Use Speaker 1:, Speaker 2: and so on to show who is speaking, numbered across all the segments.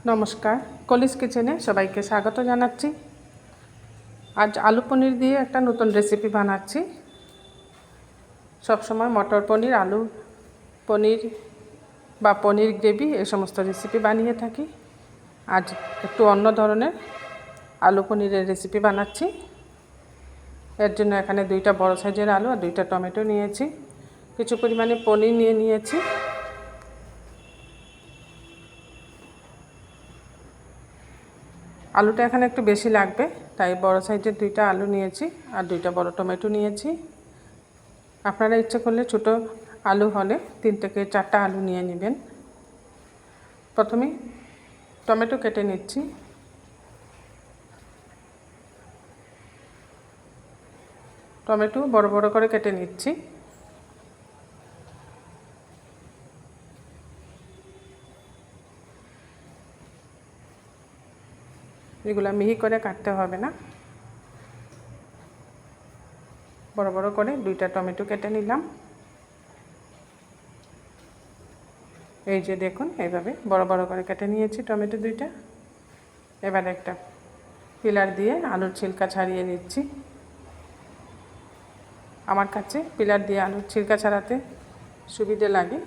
Speaker 1: নমস্কার, কলিস কিচেনে সবাইকে স্বাগত জানাচ্ছি। আজ আলু পনির দিয়ে একটা নতুন রেসিপি বানাচ্ছি। সবসময় মটর পনির, আলু পনির বা পনির গ্রেভি এই সমস্ত রেসিপি বানিয়ে থাকি। আজ একটু অন্য ধরনের আলু পনিরের রেসিপি বানাচ্ছি। এর জন্য এখানে 2টা বড় সাইজের আলু আর 2টা টমেটো নিয়েছি। কিছু পরিমাণে পনির নিয়েছি। আলুটা এখানে একটু বেশি লাগবে, তাই বড় সাইজের 2টা আলু নিয়েছি আর 2টা বড় টমেটো নিয়েছি। আপনারা ইচ্ছে করলে ছোট আলু হলে 3 থেকে 4টা আলু নিয়ে নেবেন। প্রথমে টমেটো কেটে নিচ্ছি। টমেটো বড় বড় করে কেটে নিচ্ছি। এগুলা মিহি করে কাটতে হবে না। বড় বড় করে 2টা টমেটো কেটে নিলাম। এই যে দেখুন, এইভাবে বড় বড় করে কেটে নিয়েছি টমেটো 2টা। এবার একটা পিলার দিয়ে আলুর ছিলকা ছাড়িয়ে নিচ্ছি। আমার কাছে পিলার দিয়ে আলুর ছিলকা ছাড়াতে সুবিধে লাগে,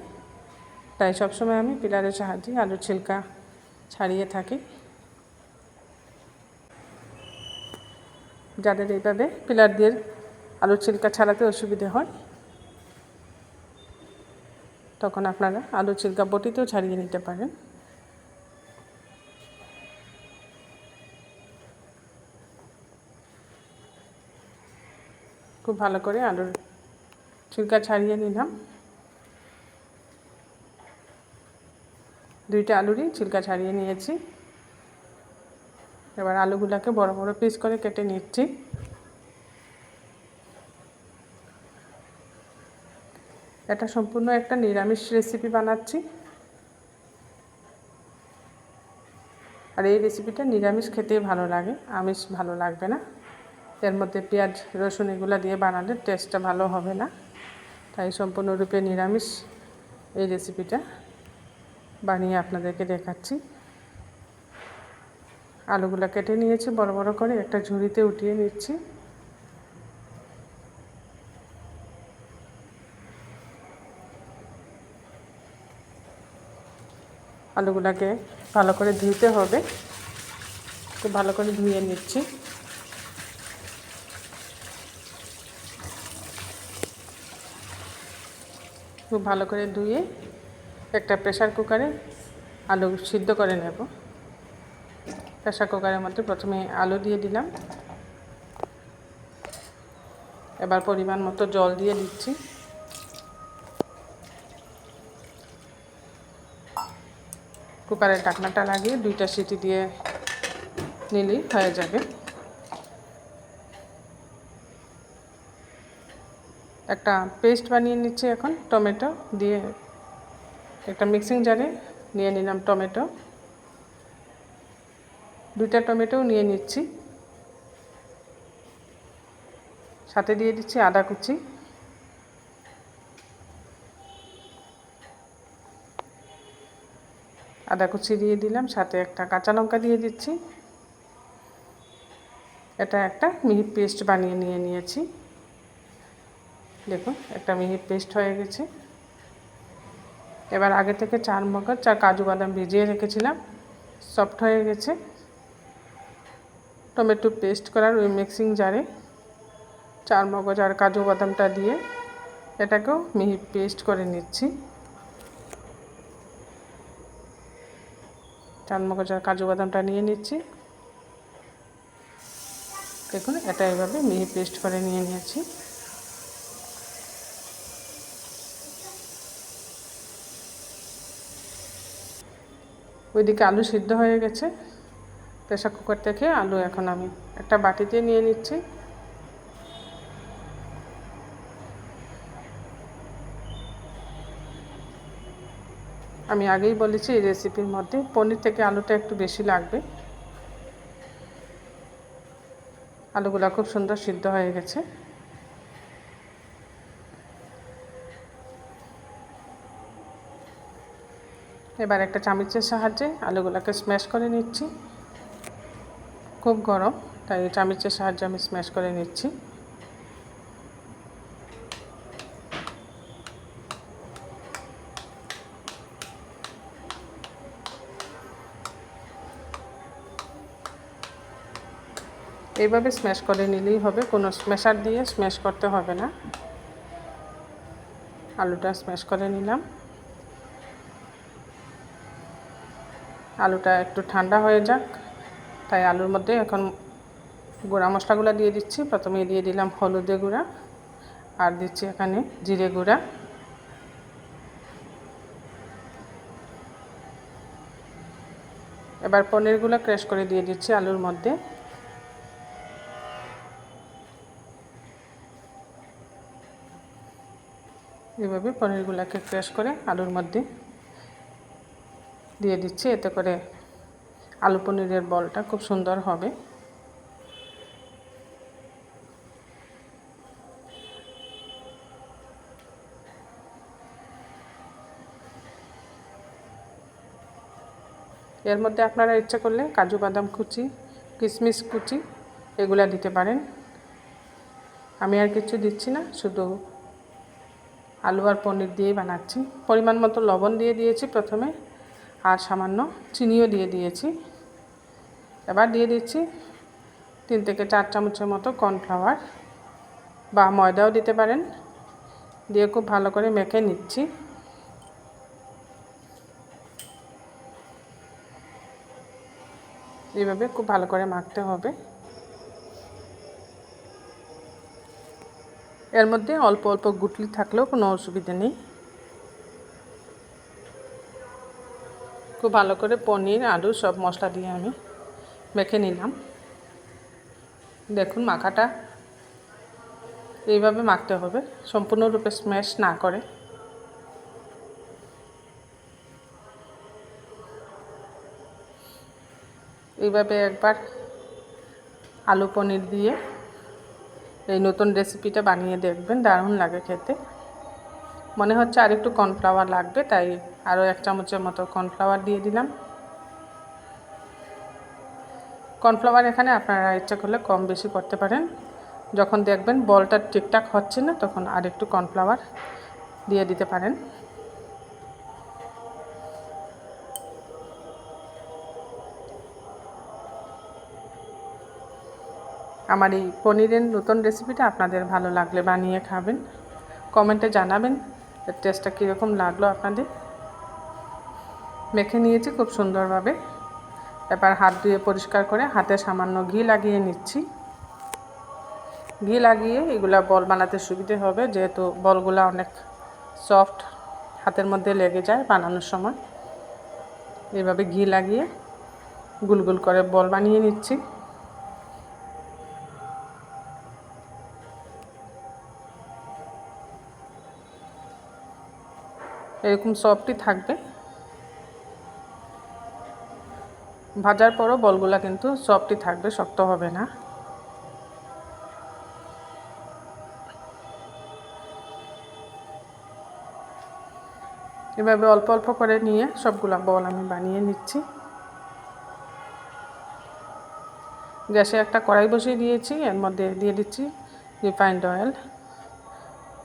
Speaker 1: তাই সবসময় আমি পিলারের সাহায্যে আলুর ছিলকা ছাড়িয়ে থাকি। যাদের এইভাবে পিলার দিয়ে আলুর ছিলকা ছাড়াতে অসুবিধে হয়, তখন আপনারা আলুর ছিলকা বটিতেও ছাড়িয়ে নিতে পারেন। খুব ভালো করে আলুর ছিলকা ছাড়িয়ে নিলাম। 2টা আলুরই ছিলকা ছাড়িয়ে নিয়েছি। এবার আলুগুলোকে বড় বড় পিস করে কেটে নিচ্ছি। এটা সম্পূর্ণ একটা নিরামিষ রেসিপি বানাচ্ছি, আর এই রেসিপিটা নিরামিষ খেতেই ভালো লাগে, আমিষ ভালো লাগবে না। এর মধ্যে পেঁয়াজ রসুন এগুলো দিয়ে বানালে টেস্টটা ভালো হবে না, তাই সম্পূর্ণরূপে নিরামিষ এই রেসিপিটা বানিয়ে আপনাদেরকে দেখাচ্ছি। আলুগুলো কেটে নিয়েছি বড় বড় করে, একটা ঝুড়িতে উঠিয়ে নিচ্ছি। আলুগুলোকে ভালো করে ধুতে হবে, খুব ভালো করে ধুয়ে নিচ্ছি। খুব ভালো করে ধুয়ে একটা প্রেসার কুকারে আলু সিদ্ধ করে নেব। প্রেসার কুকারের মধ্যে প্রথমে আলু দিয়ে দিলাম। এবার পরিমাণ মতো জল দিয়ে দিচ্ছি। কুকারের ঢাকনাটা লাগিয়ে 2টা সিটি দিয়ে নিলেই হয়ে যাবে। একটা পেস্ট বানিয়ে নিচ্ছি এখন টমেটো দিয়ে। একটা মিক্সিং জারে নিয়ে নিলাম টমেটো। 2টা টমেটোও নিয়ে নিচ্ছি। সাথে দিয়ে দিচ্ছি আদা কুচি। আদা কুচি দিয়ে দিলাম, সাথে একটা কাঁচা লঙ্কা দিয়ে দিচ্ছি। এটা একটা মিহি পেস্ট বানিয়ে নিয়েছি। দেখুন, একটা মিহি পেস্ট হয়ে গেছে। এবার আগে থেকে 4 মগজ আর কাজু বাদাম ভিজিয়ে রেখেছিলাম, সফট হয়ে গেছে। টমেটো পেস্ট করার ওই মিক্সিং জারে 4 মগজ আর কাজু বাদামটা দিয়ে এটাকেও মিহি পেস্ট করে নিচ্ছি। 4 মগজ আর কাজু বাদামটা নিয়ে নিচ্ছি। দেখুন, এটা এইভাবে মিহি পেস্ট করে নিয়েছি। ওইদিকে আলু সিদ্ধ হয়ে গেছে। প্রেসার কুকার থেকে আলু এখন আমি একটা বাটিতে নিয়ে নিচ্ছি। আমি আগেই বলেছি এই রেসিপির মধ্যে পনির থেকে আলুটা একটু বেশি লাগবে। আলুগুলো খুব সুন্দর সিদ্ধ হয়ে গেছে। এবার একটা চামচের সাহায্যে আলুগুলোকে স্ম্যাশ করে নিচ্ছি। খুব গরম, তাই চামচের সাহায্যে আমি স্ম্যাশ করে নিচ্ছি। এইভাবে স্ম্যাশ করে নিলেই হবে, কোনো স্ম্যাশার দিয়ে স্ম্যাশ করতে হবে না। আলুটা স্ম্যাশ করে নিলাম। আলুটা একটু ঠান্ডা হয়ে যাক, তাই আলুর মধ্যে এখন গুঁড়া মশলাগুলো দিয়ে দিচ্ছি। প্রথমে দিয়ে দিলাম হলুদের গুঁড়া, আর দিচ্ছি এখানে জিরে গুঁড়া, এবার পনিরগুলো ক্র্যাশ করে দিয়ে দিচ্ছি আলুর মধ্যে। এভাবে পনিরগুলোকে ক্র্যাশ করে আলুর মধ্যে দিয়ে দিচ্ছি, এতে করে আলু পনিরের বলটা খুব সুন্দর হবে। এর মধ্যে আপনারা ইচ্ছা করলে কাজু বাদাম কুচি, কিশমিশ কুচি এগুলা দিতে পারেন। আমি আর কিছু দিচ্ছি না, শুধু আলু আর পনির দিয়েই বানাচ্ছি। পরিমাণ মতো লবণ দিয়ে দিয়েছি প্রথমে, আর সামান্য চিনিও দিয়ে দিয়েছি। এবার দিয়ে দিচ্ছি 3 থেকে 4 চামচের মতো কর্নফ্লাওয়ার বা ময়দাও দিতে পারেন। দিয়ে খুব ভালো করে মেখে নিচ্ছি। এইভাবে খুব ভালো করে মাখতে হবে। এর মধ্যে অল্প অল্প গুটলি থাকলেও কোনো অসুবিধা নেই। খুব ভালো করে পনির, আলু সব মশলা দিয়ে আমি মেখে নিলাম। দেখুন মাখাটা এইভাবে মাখতে হবে, সম্পূর্ণরূপে স্ম্যাশ না করে। এইভাবে একবার আলু পনির দিয়ে এই নতুন রেসিপিটা বানিয়ে দেখবেন, দারুণ লাগে খেতে। মনে হচ্ছে আর একটু কর্নফ্লাওয়ার লাগবে, তাই আরও 1 চামচের মতো কর্নফ্লাওয়ার দিয়ে দিলাম। কর্নফ্লাওয়ার এখানে আপনারা ইচ্ছা করলে কম বেশি করতে পারেন। যখন দেখবেন বলটা ঠিকঠাক হচ্ছে না, তখন আর একটু কর্নফ্লাওয়ার দিয়ে দিতে পারেন। আমার এই পনিরের নতুন রেসিপিটা আপনাদের ভালো লাগলে বানিয়ে খাবেন, কমেন্টে জানাবেন এর টেস্টটা কীরকম লাগলো আপনাদের। মেখে নিয়েছি খুব সুন্দরভাবে। এবার হাত ধুয়ে পরিষ্কার করে হাতে সামান্য ঘি লাগিয়ে নিচ্ছি। ঘি লাগিয়ে এগুলা বল বানাতে সুবিধে হবে, যেহেতু বলগুলা অনেক সফট, হাতের মধ্যে লেগে যায় বানানোর সময়। এইভাবে ঘি লাগিয়ে গোল গোল করে বল বানিয়ে নিচ্ছি। এরকম সফটই থাকবে। ভাজার পরও বলগুলা কিন্তু সফটই থাকবে, শক্ত হবে না। এভাবে অল্প অল্প করে নিয়ে সবগুলা বল আমি বানিয়ে নিচ্ছি। গ্যাসে একটা কড়াই বসিয়ে দিয়েছি, এর মধ্যে দিয়ে দিচ্ছি রিফাইন্ড অয়েল।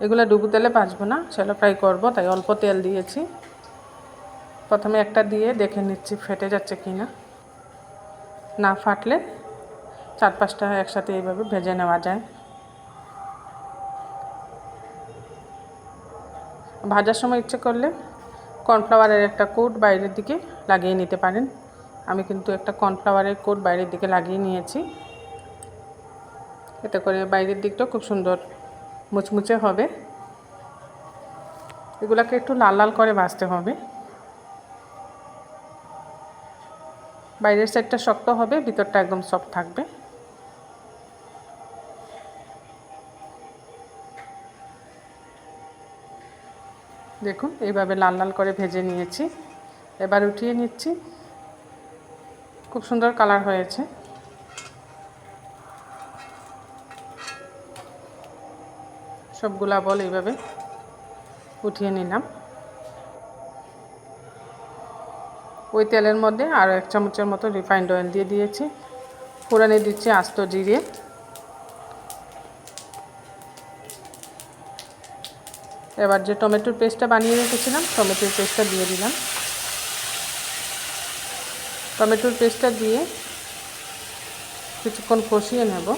Speaker 1: এগুলো ডুবো তেলে ভাজবো না, শ্যালো ফ্রাই করব, তাই অল্প তেল দিয়েছি। প্রথমে একটা দিয়ে দেখে নিচ্ছি ফেটে যাচ্ছে কি না। না ফাটলে 4-5টা একসাথে এইভাবে ভেজে নেওয়া যায়। ভাজার সময় ইচ্ছে করলে কর্নফ্লাওয়ারের একটা কোট বাইরের দিকে লাগিয়ে নিতে পারেন। আমি কিন্তু একটা কর্নফ্লাওয়ারের কোট বাইরের দিকে লাগিয়ে নিয়েছি, এতে করে বাইরের দিকটা খুব সুন্দর মুচমুচে হবে। এগুলাকে একটু লাল লাল করে ভাজতে হবে। বাইরের সাইডটা শক্ত হবে, ভিতরটা একদম সফট থাকবে। দেখুন এইভাবে লাল লাল করে ভেজে নিয়েছি। এবার উঠিয়ে নিচ্ছি। খুব সুন্দর কালার হয়েছে। সবগুলা বল এইভাবে উঠিয়ে নিলাম। ওই তেলের মধ্যে আরও 1 চামচের মতো রিফাইন্ড অয়েল দিয়ে দিয়েছি। ফোড়নে দিচ্ছি আস্ত জিরে, এবার যে টমেটোর পেস্টটা বানিয়ে রেখেছিলাম টমেটোর পেস্টটা দিয়ে দিলাম। টমেটোর পেস্টটা দিয়ে কিছুক্ষণ কষিয়ে নেব।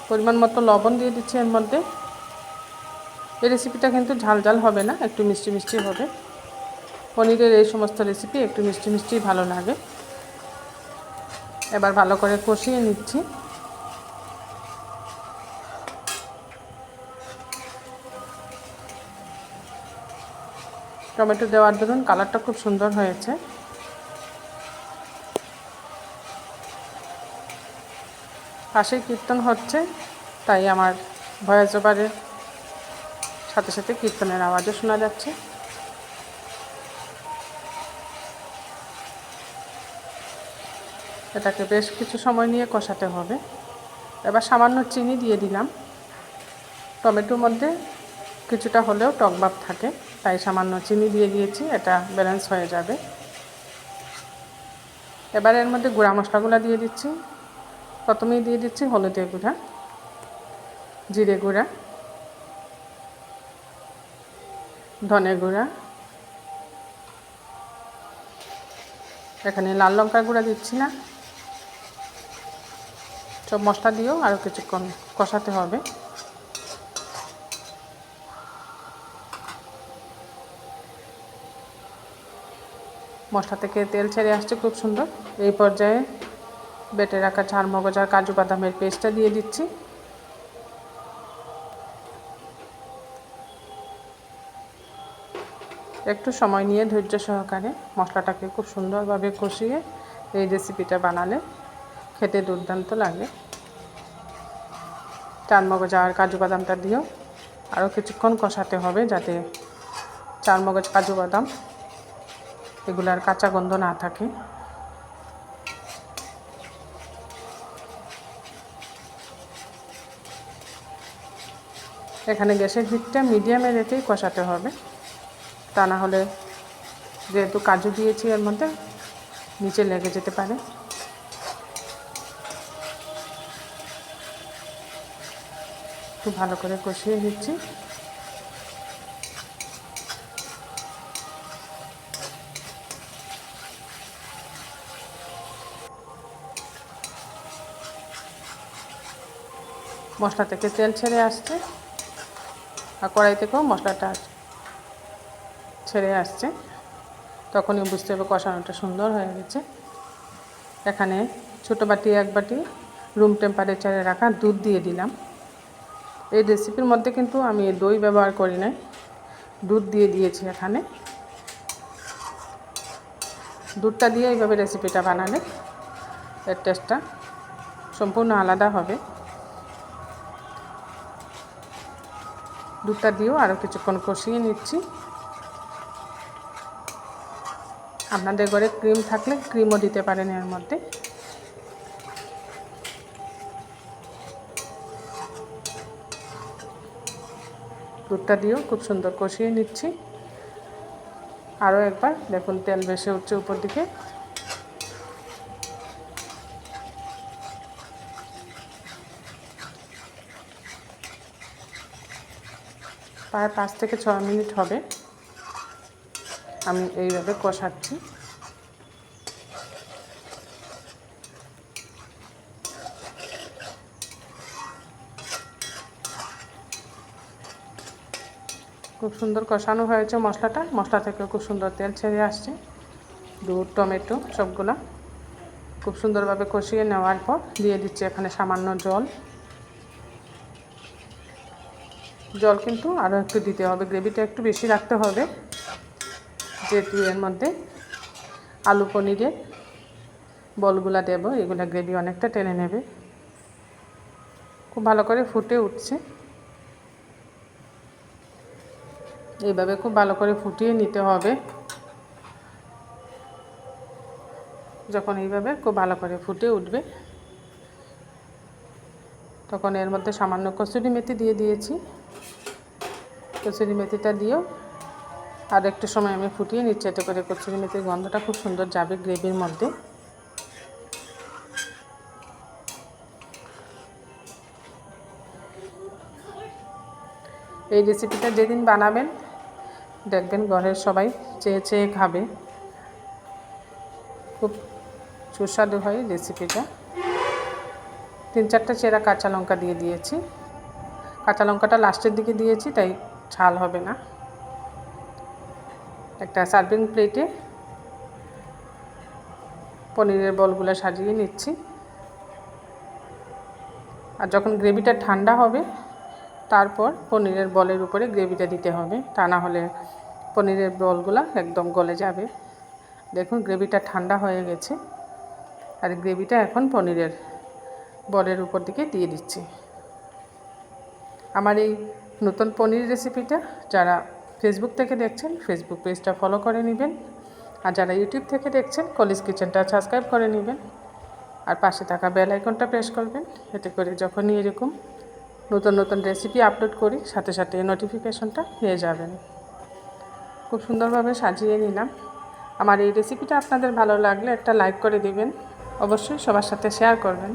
Speaker 1: পরিমাণ মতো লবণ দিয়ে দিচ্ছি এর মধ্যে। এই রেসিপিটা কিন্তু ঝাল ঝাল হবে না, একটু মিষ্টি মিষ্টি হবে। পনিরের এই সমস্ত রেসিপি একটু মিষ্টি মিষ্টি ভালো লাগে। এবার ভালো করে কষিয়ে নিচ্ছি। টমেটো দেওয়ার দরুন কালারটা খুব সুন্দর হয়েছে। পাশেই কীর্তন হচ্ছে, তাই আমার ভয়েস ওভারের সাথে সাথে কীর্তনের আওয়াজও শোনা যাচ্ছে। এটাকে বেশ কিছু সময় নিয়ে কষাতে হবে। এবার সামান্য চিনি দিয়ে দিলাম। টমেটোর মধ্যে কিছুটা হলেও টক ভাব থাকে, তাই সামান্য চিনি দিয়ে দিয়েছি, এটা ব্যালেন্স হয়ে যাবে। এবার এর মধ্যে গুঁড়া মশলাগুলো দিয়ে দিচ্ছি। প্রথমেই দিয়ে দিচ্ছি হলুদের গুঁড়া, জিরে গুঁড়া, ধনে গুঁড়া, এখানে লাল লঙ্কার গুঁড়া দিচ্ছি না। সব মশলা দিয়েও আরও কিছুক্ষণ কষাতে হবে। মশলা থেকে তেল ছেড়ে আসছে খুব সুন্দর। এই পর্যায়ে বেটে রাখা চারমগজ আর কাজু বাদামের পেস্টটা দিয়ে দিচ্ছি। একটু সময় নিয়ে ধৈর্য সহকারে মশলাটাকে খুব সুন্দরভাবে কষিয়ে এই রেসিপিটা বানালে খেতে দুর্দান্ত লাগে। চারমগজ আর কাজু বাদামটা দিয়েও আরও কিছুক্ষণ কষাতে হবে, যাতে চারমগজ কাজু বাদাম এগুলার কাঁচা গন্ধ না থাকে। এখানে গ্যাসের হিটটা মিডিয়ামে রেখেই কষাতে হবে, তা না হলে যেহেতু কাজু দিয়েছি এর মধ্যে নিচে লেগে যেতে পারে। খুব ভালো করে কষিয়ে নিচ্ছি। মশলা থেকে তেল ছেড়ে আসছে আর কড়াই থেকেও মশলাটা ছেড়ে আসছে, তখনই বুঝতে হবে কষানোটা সুন্দর হয়ে গেছে। এখানে ছোটো বাটি 1 বাটি রুম টেম্পারেচারে রাখা দুধ দিয়ে দিলাম। এই রেসিপির মধ্যে কিন্তু আমি দই ব্যবহার করি নাই, দুধ দিয়ে দিয়েছি এখানে। দুধটা দিয়ে এইভাবে রেসিপিটা বানালে এর টেস্টটা সম্পূর্ণ আলাদা হবে। দুধটা দিয়েও আরও কিছুক্ষণ কষিয়ে নিচ্ছি। আপনাদের ঘরে ক্রিম থাকলে ক্রিমও দিতে পারেন এর মধ্যে। দুধটা দিয়েও খুব সুন্দর কষিয়ে নিচ্ছি। আরও একবার দেখুন তেল ভেসে উঠছে উপর দিকে। প্রায় 5 থেকে 6 মিনিট হবে আমি এইভাবে কষাচ্ছি। খুব সুন্দর কষানো হয়েছে মশলাটা, মশলা থেকে খুব সুন্দর তেল ছেড়ে আসছে। দুধ, টমেটো সবগুলা খুব সুন্দরভাবে কষিয়ে নেওয়ার পর দিয়ে দিচ্ছি এখানে সামান্য জল। জল কিন্তু আরও একটু দিতে হবে, গ্রেভিটা একটু বেশি রাখতে হবে, যেহেতু এর মধ্যে আলু পনিরের বলগুলা দেব, এগুলা গ্রেভি অনেকটা টেনে নেবে। খুব ভালো করে ফুটে উঠছে। এইভাবে খুব ভালো করে ফুটিয়ে নিতে হবে। যখন এইভাবে খুব ভালো করে ফুটে উঠবে তখন এর মধ্যে সামান্য কসুরি মেথি দিয়ে দিয়েছি। কসুরি মেথিটা দিয়েও আর একটু সময় আমি ফুটিয়ে নিচ্ছি, এতে করে কসুরি মেথির গন্ধটা খুব সুন্দর যাবে গ্রেভির মধ্যে। এই রেসিপিটা যেদিন বানাবেন দেখবেন ঘরের সবাই চেয়ে চেয়ে খাবে, খুব সুস্বাদু হয় রেসিপিটা। 3-4টা চেরা কাঁচা লঙ্কা দিয়ে দিয়েছি। কাঁচা লঙ্কাটা লাস্টের দিকে দিয়েছি তাই ঝাল হবে না। একটা সার্ভিং প্লেটে পনিরের বলগুলো সাজিয়ে নিচ্ছি। আর যখন গ্রেভিটা ঠান্ডা হবে তারপর পনিরের বলের উপরে গ্রেভিটা দিতে হবে, তা না হলে পনিরের বলগুলো একদম গলে যাবে। দেখুন গ্রেভিটা ঠান্ডা হয়ে গেছে, আর গ্রেভিটা এখন পনিরের বলের উপর দিকে দিয়ে দিচ্ছি। আমার এই নতুন পনির রেসিপিটা যারা ফেসবুক থেকে দেখছেন ফেসবুক পেজটা ফলো করে নেবেন, আর যারা ইউটিউব থেকে দেখছেন কলিজ কিচেনটা সাবস্ক্রাইব করে নেবেন, আর পাশে থাকা বেল আইকনটা প্রেস করবেন, এতে করে যখনই এরকম নতুন নতুন রেসিপি আপলোড করি সাথে সাথে নোটিফিকেশনটা পেয়ে যাবেন। খুব সুন্দরভাবে সাজিয়ে নিলাম। আমার এই রেসিপিটা আপনাদের ভালো লাগলে একটা লাইক করে দিবেন, অবশ্যই সবার সাথে শেয়ার করবেন।